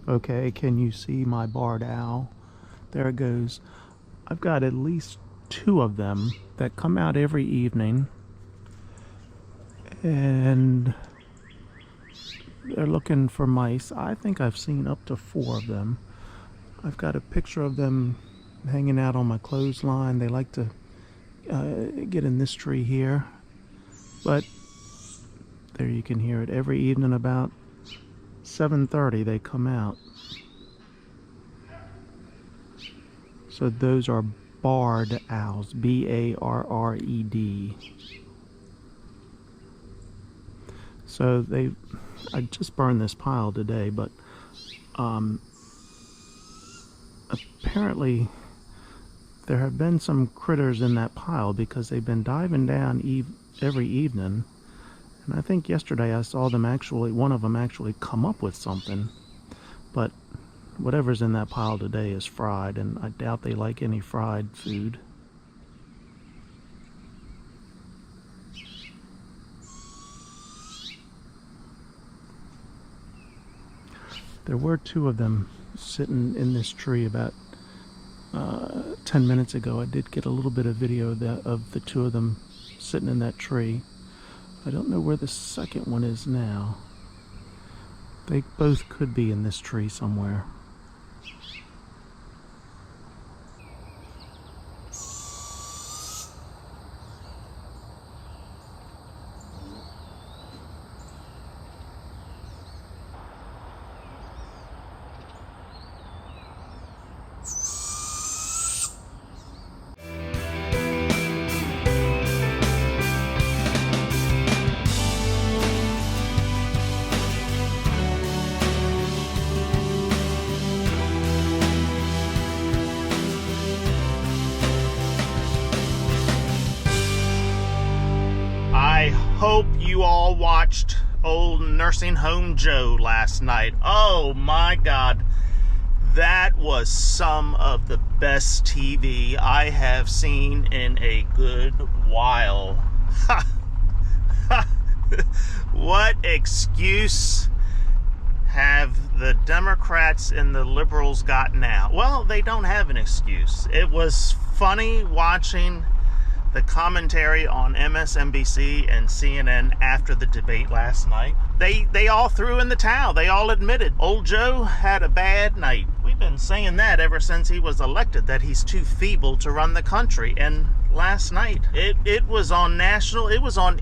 Okay, can you see my barred owl? There it goes. I've got at least 2 of them that come out every evening, and they're looking for mice. I think I've seen up to 4 of them. I've got a picture of them hanging out on my clothesline. They like to get in this tree here, but there you can hear it every evening about 7:30 they come out. So those are barred owls, B-A-R-R-E-D. So I just burned this pile today, but apparently there have been some critters in that pile because they've been diving down every evening. And I think yesterday I saw them one of them actually come up with something. But whatever's in that pile today is fried, and I doubt they like any fried food. There were 2 of them sitting in this tree about 10 minutes ago. I did get a little bit of video of the 2 of them sitting in that tree. I don't know where the second one is now. They both could be in this tree somewhere. I hope you all watched old Nursing Home Joe last night. Oh my God, that was some of the best TV I have seen in a good while. What excuse have the Democrats and the liberals got now? Well, they don't have an excuse. It was funny watching the commentary on MSNBC and CNN after the debate last night. They all threw in the towel. They all admitted old Joe had a bad night. We've been saying that ever since he was elected, that he's too feeble to run the country. And last night, it was on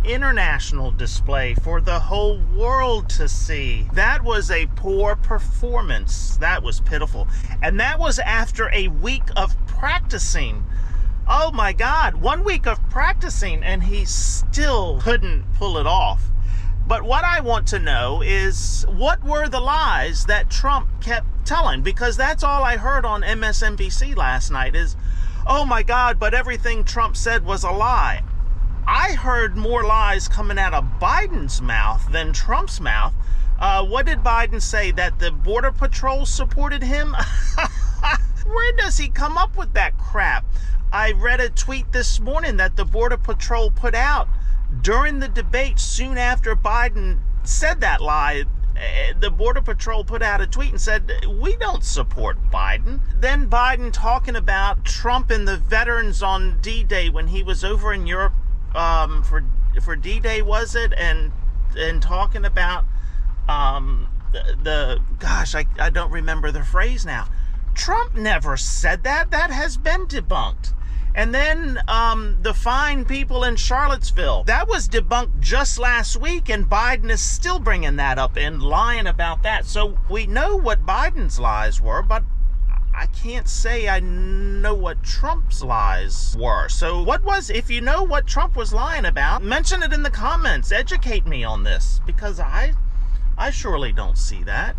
international display for the whole world to see. That was a poor performance. That was pitiful. And that was after a week of practicing. Oh my God, 1 week of practicing and he still couldn't pull it off. But what I want to know is, what were the lies that Trump kept telling? Because that's all I heard on MSNBC last night is, oh my God, but everything Trump said was a lie. I heard more lies coming out of Biden's mouth than Trump's mouth. What did Biden say? That the Border Patrol supported him? Where does he come up with that crap? I read a tweet this morning that the Border Patrol put out during the debate soon after Biden said that lie. The Border Patrol put out a tweet and said, we don't support Biden. Then Biden talking about Trump and the veterans on D-Day when he was over in Europe for D-Day, was it? And talking about gosh, I don't remember the phrase now. Trump never said that. That has been debunked. And then the fine people in Charlottesville, that was debunked just last week, and Biden is still bringing that up and lying about that. So we know what Biden's lies were, but I can't say I know what Trump's lies were. So if you know what Trump was lying about, mention it in the comments. Educate me on this, because I surely don't see that.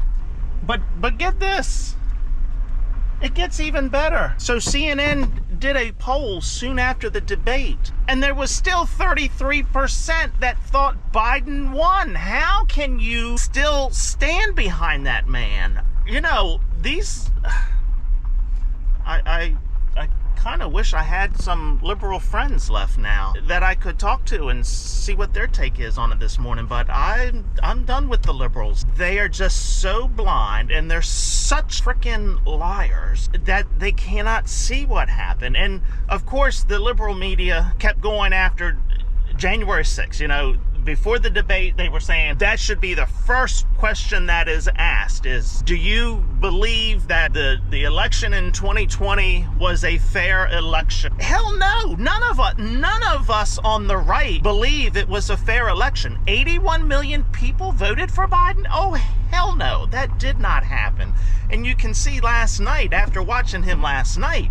But get this. It gets even better. So CNN did a poll soon after the debate, and there was still 33% that thought Biden won. How can you still stand behind that man? You know, these... I kind of wish I had some liberal friends left now that I could talk to and see what their take is on it this morning. But I'm done with the liberals. They are just so blind, and they're such freaking liars that they cannot see what happened. And of course, the liberal media kept going after January 6th. You know, before the debate, they were saying that should be the first question that is asked is, do you believe that the election in 2020 was a fair election? Hell no. None of us on the right believe it was a fair election. 81 million people voted for Biden? Oh, hell no. That did not happen. And you can see last night, after watching him last night,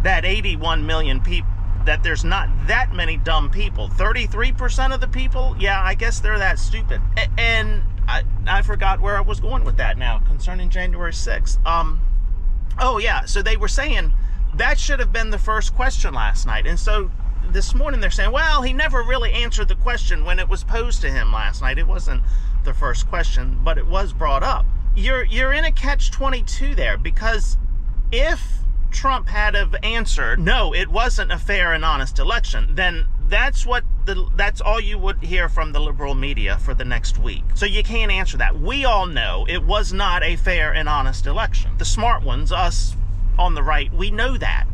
that 81 million people, that there's not that many dumb people. 33% of the people, yeah, I guess they're that stupid. And I forgot where I was going with that now, concerning January 6th. Oh yeah, so they were saying that should have been the first question last night. And so this morning they're saying, well, he never really answered the question when it was posed to him last night. It wasn't the first question, but it was brought up. You're in a catch-22 there, because if Trump had have answered, no, it wasn't a fair and honest election, then that's all you would hear from the liberal media for the next week. So you can't answer that. We all know it was not a fair and honest election. The smart ones, us on the right, we know that.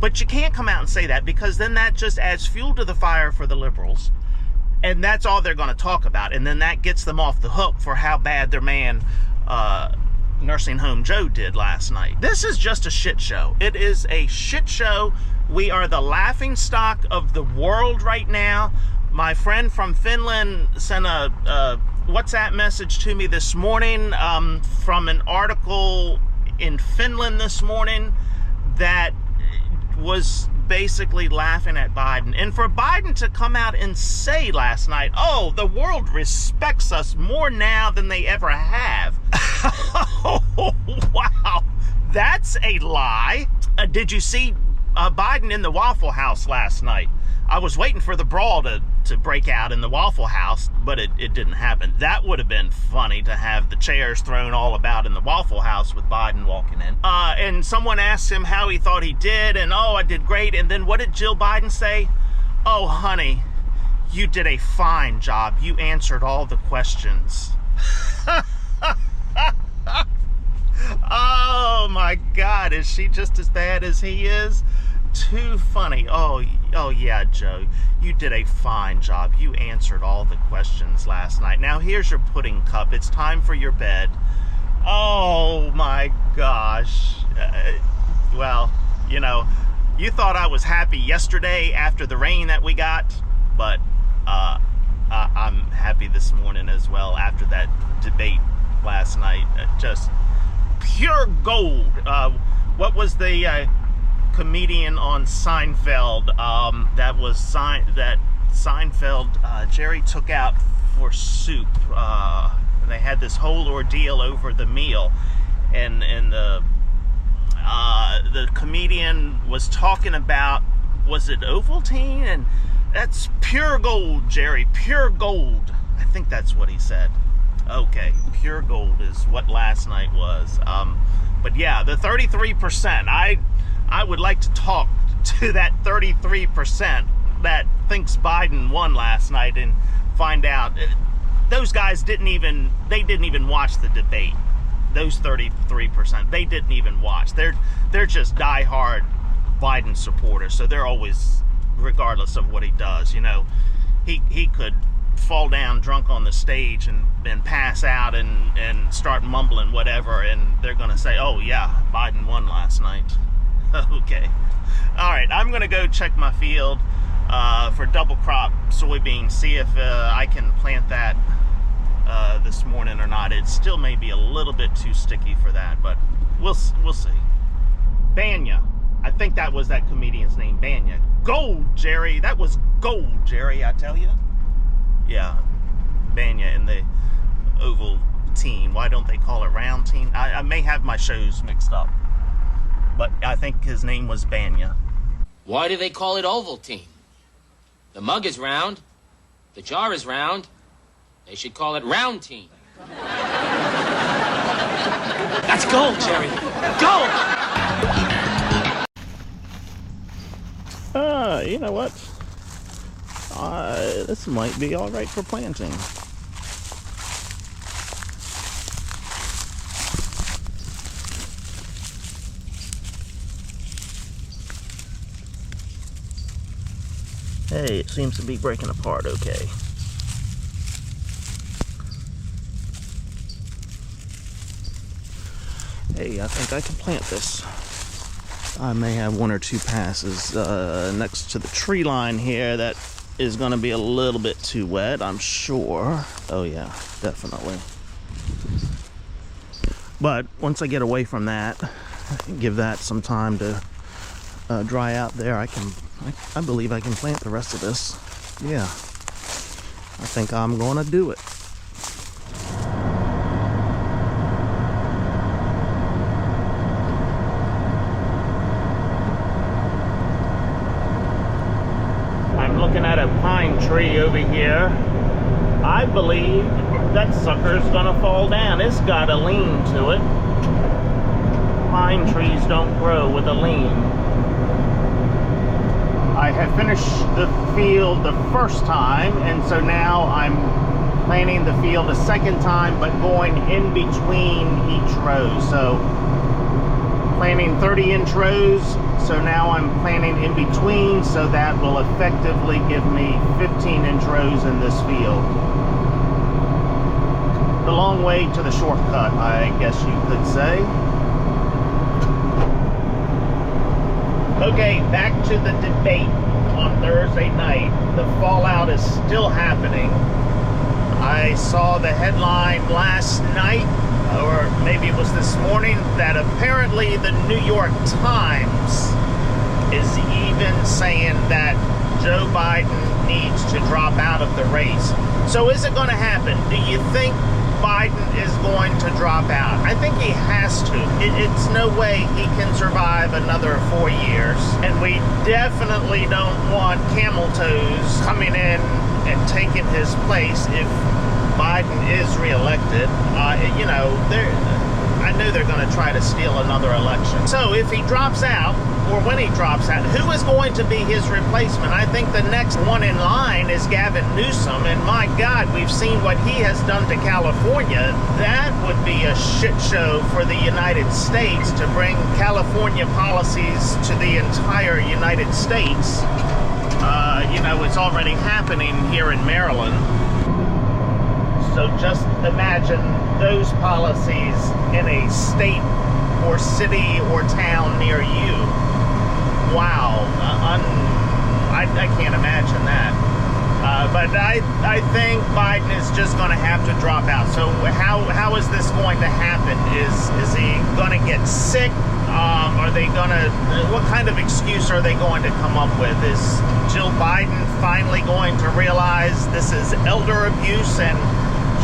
But you can't come out and say that, because then that just adds fuel to the fire for the liberals. And that's all they're going to talk about. And then that gets them off the hook for how bad their man, Nursing Home Joe, did last night. This is just a shit show. It is a shit show. We are the laughing stock of the world right now. My friend from Finland sent a WhatsApp message to me this morning from an article in Finland this morning that was basically laughing at Biden. And for Biden to come out and say last night, oh, the world respects us more now than they ever have. Oh, wow. That's a lie. Did you see Biden in the Waffle House last night? I was waiting for the brawl to break out in the Waffle House, but it didn't happen. That would have been funny, to have the chairs thrown all about in the Waffle House with Biden walking in. And someone asked him how he thought he did, and oh, I did great. And then what did Jill Biden say? Oh, honey, you did a fine job. You answered all the questions. Oh my God, is she just as bad as he is? Too funny. Oh yeah, Joe, you did a fine job. You answered all the questions last night. Now here's your pudding cup. It's time for your bed. Oh my gosh. Well, you know, you thought I was happy yesterday after the rain that we got, but I'm happy this morning as well after that debate last night. Just pure gold. What was the comedian on Seinfeld that Seinfeld Jerry took out for soup? They had this whole ordeal over the meal, and the comedian was talking about, was it Ovaltine? And that's pure gold, Jerry, pure gold. I think that's what he said. Okay, pure gold is what last night was. But yeah, the 33%, I would like to talk to that 33% that thinks Biden won last night and find out. Those guys didn't even watch the debate. Those 33%, they didn't even watch. They're just diehard Biden supporters, so they're always, regardless of what he does, you know, he could fall down drunk on the stage and pass out and start mumbling whatever, and they're gonna say, oh yeah, Biden won last night. Okay. All right, I'm going to go check my field for double crop soybeans, see if I can plant that this morning or not. It still may be a little bit too sticky for that, but we'll see. Banya. I think that was that comedian's name, Banya. Gold, Jerry. That was gold, Jerry, I tell you. Yeah, Banya in the Ovaltine. Why don't they call it Roundtine? I may have my shows mixed up, but I think his name was Banya. Why do they call it Ovaltine? The mug is round, the jar is round, they should call it Roundtine. That's gold, Jerry. Gold! you know what? This might be all right for planting. Hey, it seems to be breaking apart okay. Hey, I think I can plant this. I may have one or two passes next to the tree line here that is going to be a little bit too wet, I'm sure. Oh yeah, definitely. But once I get away from that, give that some time to dry out there, I believe I can plant the rest of this. Yeah, I think I'm going to do it. Looking at a pine tree over here. I believe that sucker's gonna fall down. It's got a lean to it. Pine trees don't grow with a lean. I have finished the field the first time, and so now I'm planting the field a second time, but going in between each row. So planting 30-inch rows, so now I'm planting in between, so that will effectively give me 15-inch rows in this field. The long way to the shortcut, I guess you could say. Okay, back to the debate on Thursday night. The fallout is still happening. I saw the headline last night, or maybe it was this morning, that apparently the New York Times is even saying that Joe Biden needs to drop out of the race. So is it going to happen? Do you think Biden is going to drop out? I think he has to. It's no way he can survive another 4 years. And we definitely don't want camel toes coming in and taking his place if Biden is reelected. You know, I know they're going to try to steal another election. So if he drops out, or when he drops out, who is going to be his replacement? I think the next one in line is Gavin Newsom, and my God, we've seen what he has done to California. That would be a shit show for the United States to bring California policies to the entire United States. You know, it's already happening here in Maryland. So just imagine those policies in a state or city or town near you. Wow, I can't imagine that. But I think Biden is just going to have to drop out. So how is this going to happen? Is he going to get sick? Are they going to? What kind of excuse are they going to come up with? Is Jill Biden finally going to realize this is elder abuse and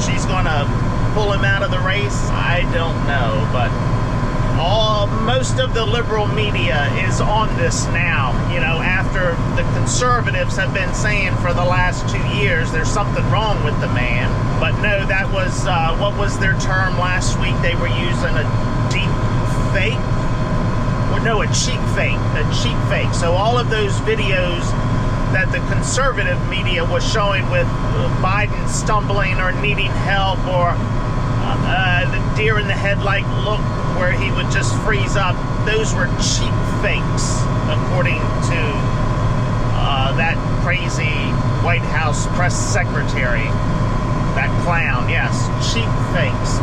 she's going to pull him out of the race? I don't know, but most of the liberal media is on this now. You know, after the conservatives have been saying for the last 2 years there's something wrong with the man. But no, that was, what was their term last week? They were using a deep fake? Or no, a cheap fake. A cheap fake. So all of those videos that the conservative media was showing with Biden stumbling or needing help, or the deer in the headlight look where he would just freeze up, those were cheap fakes, according to that crazy White House press secretary, that clown. Yes, cheap fakes.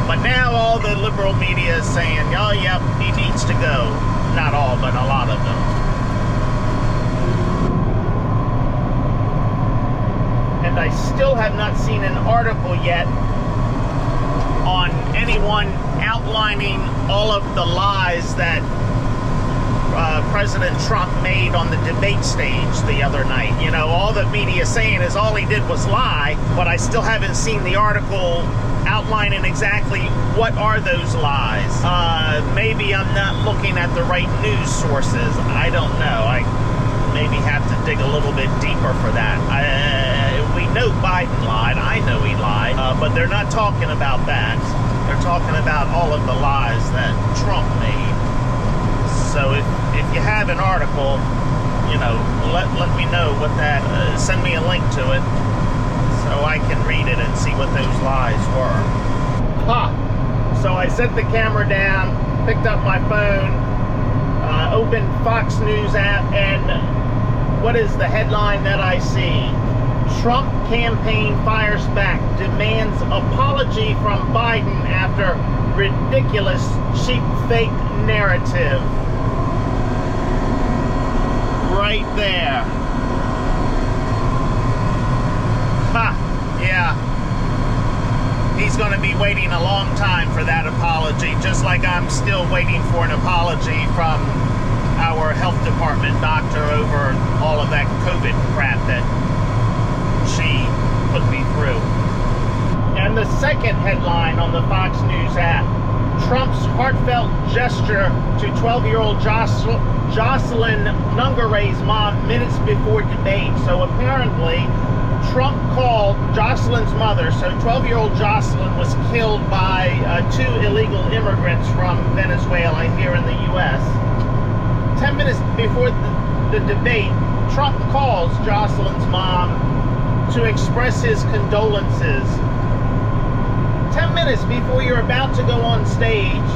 But now all the liberal media is saying, oh, yep, he needs to go. Not all, but a lot of them. And I still have not seen an article yet on anyone outlining all of the lies that President Trump made on the debate stage the other night. You know, all the media saying is all he did was lie, but I still haven't seen the article outlining exactly what are those lies. Maybe I'm not looking at the right news sources. I don't know. I maybe have to dig a little bit deeper for that. We know Biden lied. I know he lied, but they're not talking about that. They're talking about all of the lies that Trump made. So if you have an article you know, let me know what that, send me a link to it so I can read it and see what those lies were. So I set the camera down, picked up my phone, opened Fox News app, and what is the headline that I see? Trump campaign fires back, demands apology from Biden after ridiculous cheap fake narrative. Right there. Yeah. He's going to be waiting a long time for that apology, just like I'm still waiting for an apology from our health department doctor over all of that COVID crap that she put me through. And the second headline on the Fox News app, Trump's heartfelt gesture to 12-year-old Jocelyn Nungaray's mom minutes before debate. So apparently Trump called Jocelyn's mother, so 12-year-old Jocelyn was killed by 2 illegal immigrants from Venezuela here in the U.S. 10 minutes before the debate, Trump calls Jocelyn's mom to express his condolences. 10 minutes before you're about to go on stage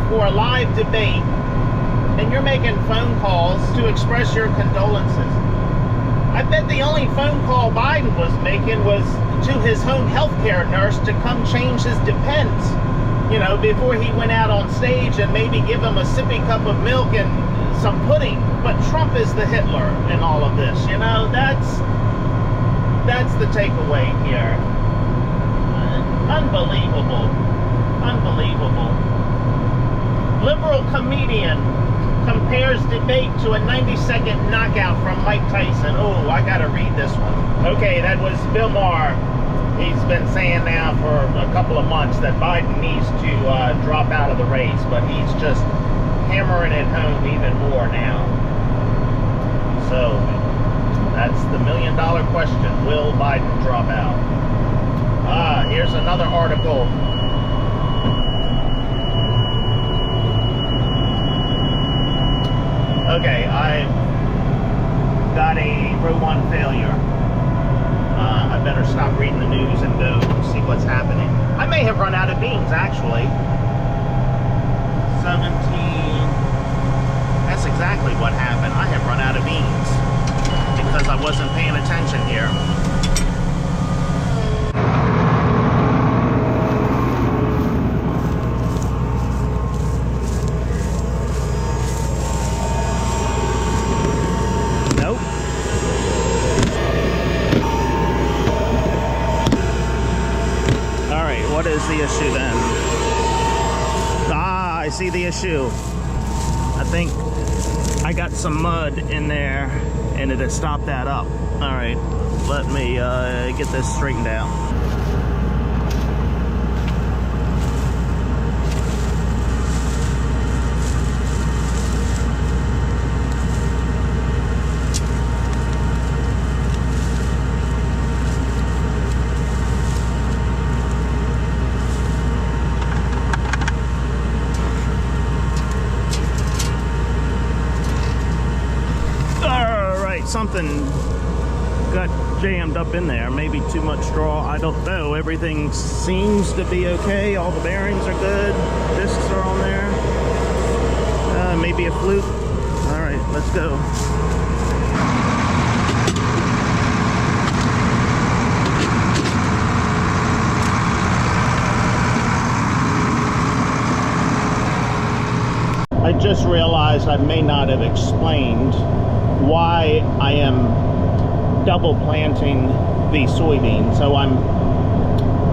for a live debate, and you're making phone calls to express your condolences. I bet the only phone call Biden was making was to his home healthcare nurse to come change his Depends, you know, before he went out on stage, and maybe give him a sippy cup of milk and some pudding. But Trump is the Hitler in all of this, you know. That's the takeaway here. Unbelievable. Unbelievable. Liberal comedian compares debate to a 90-second knockout from Mike Tyson. Oh, I gotta read this one. Okay, that was Bill Maher. He's been saying now for a couple of months that Biden needs to drop out of the race, but he's just hammering it home even more now. So, that's the million-dollar question. Will Biden drop out? Here's another article. Okay, I've got a row 1 failure. I better stop reading the news and go see what's happening. I may have run out of beans, actually. 17. That's exactly what happened. I have run out of beans because I wasn't paying attention here. What is the issue then? I see the issue. I think I got some mud in there and it has stopped that up. All right, let me get this straightened out. Something got jammed up in there, maybe too much straw, I don't know. Everything seems to be okay, all the bearings are good, discs are on there. Maybe a fluke. All right, let's go. I just realized I may not have explained why I am double planting the soybeans. So I'm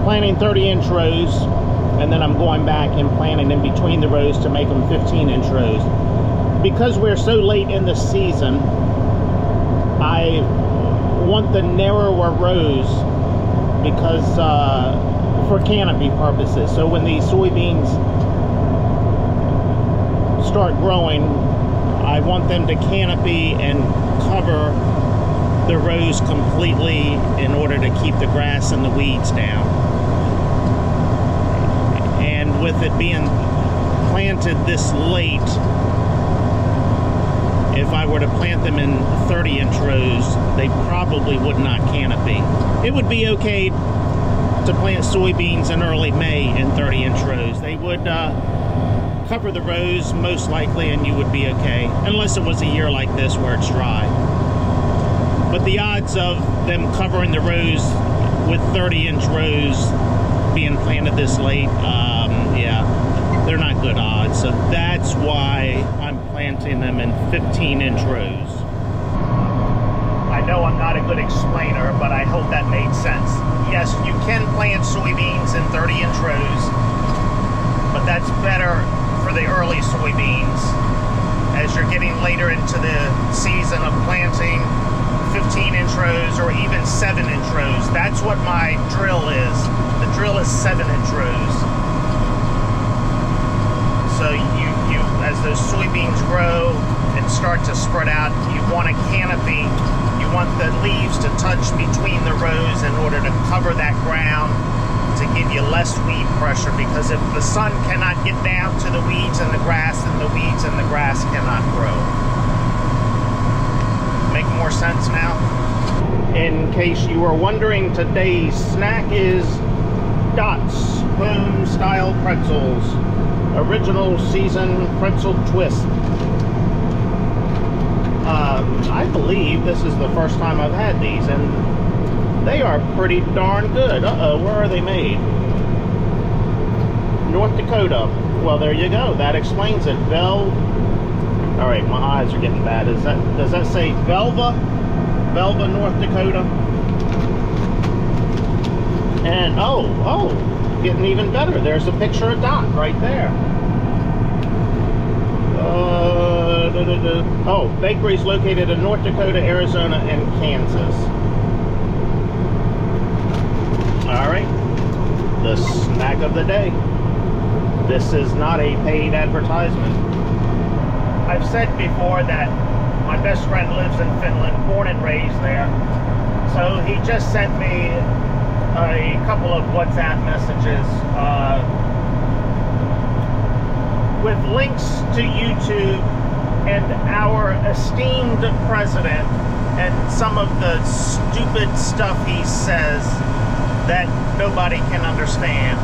planting 30-inch rows, and then I'm going back and planting in between the rows to make them 15-inch rows. Because we're so late in the season, I want the narrower rows because for canopy purposes. So when these soybeans start growing, I want them to canopy and cover the rows completely in order to keep the grass and the weeds down. And with it being planted this late, if I were to plant them in 30-inch rows, they probably would not canopy. It would be okay to plant soybeans in early May in 30-inch rows. They would cover the rows most likely, and you would be okay, unless it was a year like this where it's dry. But the odds of them covering the rows with 30-inch rows being planted this late, yeah, they're not good odds. So that's why I'm planting them in 15-inch rows. I know I'm not a good explainer, but I hope that made sense. Yes, you can plant soybeans in 30-inch rows, but that's better for the early soybeans. As you're getting later into the season of planting, 15-inch rows or even 7-inch rows. That's what my drill is. The drill is 7-inch rows. So you as those soybeans grow and start to spread out, you want a canopy. You want the leaves to touch between the rows in order to cover that ground to give you less weed pressure, because if the sun cannot get down to the weeds and the grass, then the weeds and the grass cannot grow. Make more sense now? In case you are wondering, today's snack is Dots Home Style Pretzels. Original seasoned pretzel twist. I believe this is the first time I've had these, and they are pretty darn good. Uh-oh, where are they made? North Dakota. Well, there you go. That explains it. All right, my eyes are getting bad. Does that say Velva? Velva, North Dakota? And getting even better. There's a picture of Dot right there. Oh, bakeries located in North Dakota, Arizona, and Kansas. All right, the snack of the day. This is not a paid advertisement. I've said before that my best friend lives in Finland, born and raised there. So he just sent me a couple of WhatsApp messages with links to YouTube and our esteemed president and some of the stupid stuff he says that nobody can understand.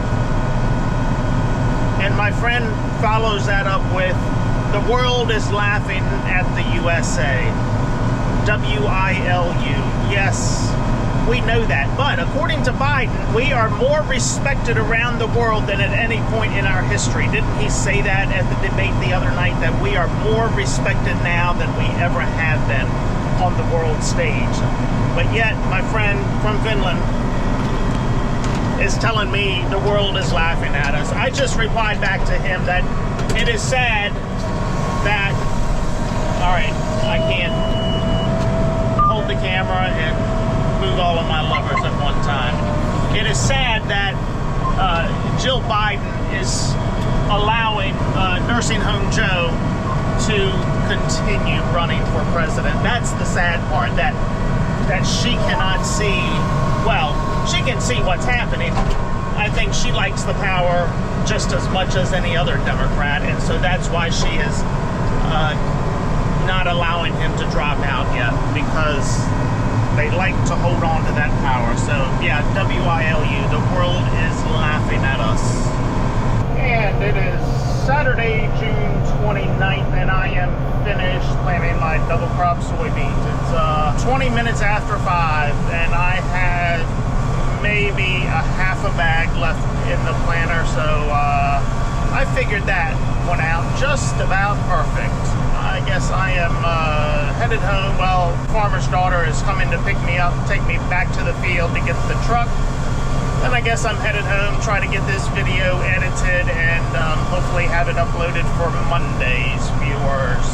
And my friend follows that up with, the world is laughing at the USA. WILU. Yes, we know that. But according to Biden, we are more respected around the world than at any point in our history. Didn't he say that at the debate the other night, that we are more respected now than we ever have been on the world stage? But yet, my friend from Finland is telling me the world is laughing at us. I just replied back to him that it is sad that, all right, I can't hold the camera and move all of my lovers at one time. It is sad that Jill Biden is allowing Nursing Home Joe to continue running for president. That's the sad part, that she cannot see. Well, she can see what's happening. I think she likes the power just as much as any other Democrat, and so that's why she is not allowing him to drop out yet, because they like to hold on to that power. So yeah, WILU, the world is laughing at us. And it is Saturday, June 29th, and I am finished planting my double crop soybeans. It's 20 minutes after 5, and I had maybe a half a bag left in the planter, so I figured that one out just about perfect. I guess I am headed home. Well, farmer's daughter is coming to pick me up, take me back to the field to get the truck. Then I guess I'm headed home, try to get this video edited, and hopefully have it uploaded for Monday's viewers.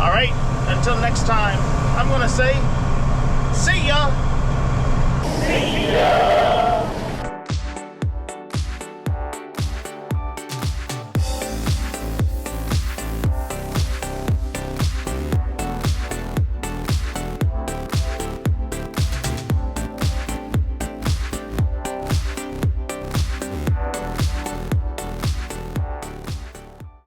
All right, until next time, I'm gonna say, see ya! See ya!